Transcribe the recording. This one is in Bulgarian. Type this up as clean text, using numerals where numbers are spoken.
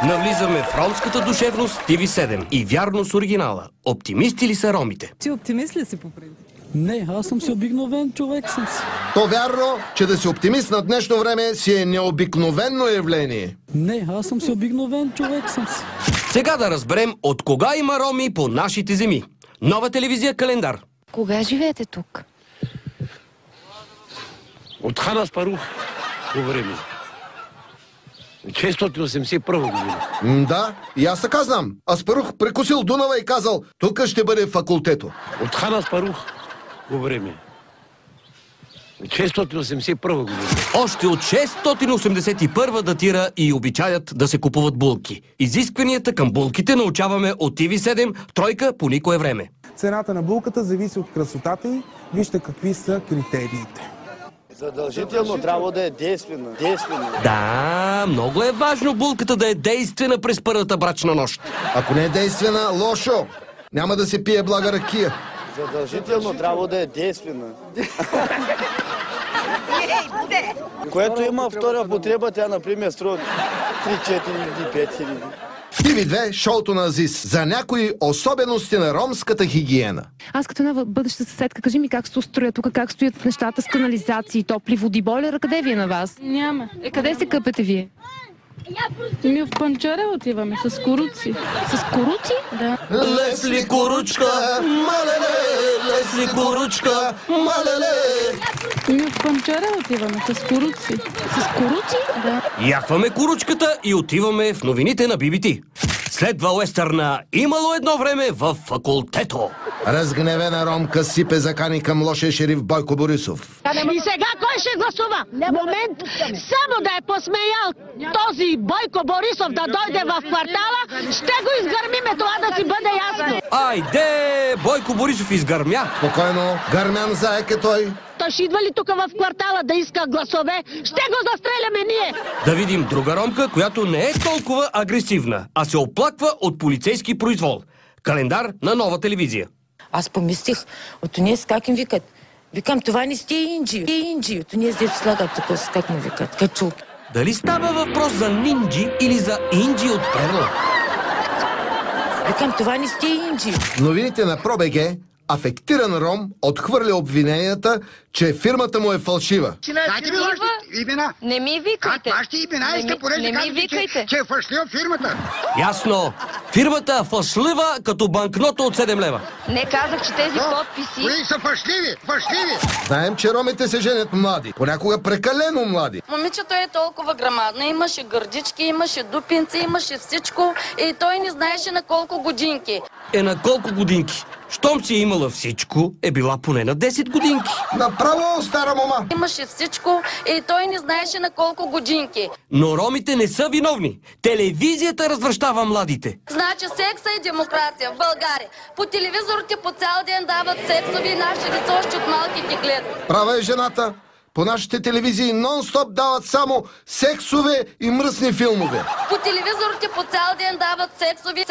Навлизаме в ромската душевност TV7 и вярно с оригинала. Оптимисти ли са ромите? Ти оптимист ли си по принцип? Не, аз съм си обикновен човек съм си. То вярно, че да си оптимист на днешно време си е необикновено явление. Не, аз съм си обикновен човек съм си. Сега да разберем от кога има роми по нашите земи. Нова телевизия Календар. Кога живеете тук? От Хан Аспарух по време. 681 година. Да, и аз така знам. Аспарух прекусил Дунава и казал, тук ще бъде факултето. От Хан Аспарух по време. 681 година. Още от 681 датира и обичаят да се купуват булки. Изискванията към булките научаваме от TV7, тройка по никое време. Цената на булката зависи от красотата й. Вижте какви са критериите. Задължително трябва да е действена. Да, много е важно булката да е действена през първата брачна нощ. Ако не е действена, лошо. Няма да се пие блага ракия. Задължително трябва да е действена. Което има втора потреба, тя, например, струва 3-4 или 5 хиляди. TV2, шоуто на Азис. За някои особености на ромската хигиена. Аз като една бъдеща съседка, кажи ми как се устроя тук, как стоят нещата с канализации, топли води, бойлера, къде ви е на вас? Няма. Къде се къпете вие? Ми в панчара отиваме с коруци. С коруци? Да. Лесли коручка, малеле, лесли коручка, малеле. Ми в панчара отиваме с коруци. С коруци? Да. Яхваме коручката и отиваме в новините на BBT. Следва уестърна «Имало едно време в факултето». Разгневена ромка сипе закани към лошия шериф Бойко Борисов. И сега кой ще гласува? Момент, само да е посмеял този Бойко Борисов да дойде в квартала, ще го изгърмиме, това да си бъде ясно. Айде, Бойко Борисов изгърмя. Спокойно, гърмян заек е той. Той ще идва ли тук в квартала да иска гласове? Ще го застреляме ние! Да видим друга ромка, която не е толкова агресивна, а се оплаква от полицейски произвол. Календар на Нова телевизия. Аз помислих, от уния как им викат. Викам, това не сте инджи. Инджи. От уния дето слагат тук, как му викат, качулки. Дали става въпрос за нинджи или за инджи от перла? Викам, това не сте инджи. Новините на ПроБГ. Афектиран ром отхвърля обвиненията, че фирмата му е фалшива. Дайте ми вашите имена. Не ми викайте. Вашите имена иска, понеже казвате, че е фалшлива фирмата. Ясно. Фирмата фалшлива като банкнота от 7 лева. Не казах, че тези подписи... Кои са фалшливи? Фалшливи! Знаем, че ромите се женят млади. Понякога прекалено млади. Момичето е толкова грамадно. Имаше гърдички, имаше дупинци, имаше всичко. И той не знаеше на колко годинки. На колко годинки? Щом си имала всичко, е била поне на 10 годинки. Направо, стара мома! Имаше всичко и той не знаеше на колко годинки. Но ромите не са виновни. Телевизията развращава младите. Значи секса и демокрация в България. По телевизорите по цял ден дават сексови и наши деца още от малки ги гледат. Права е жената. По нашите телевизии нон-стоп дават само сексове и мръсни филмове. По телевизорите по цял ден дават сексови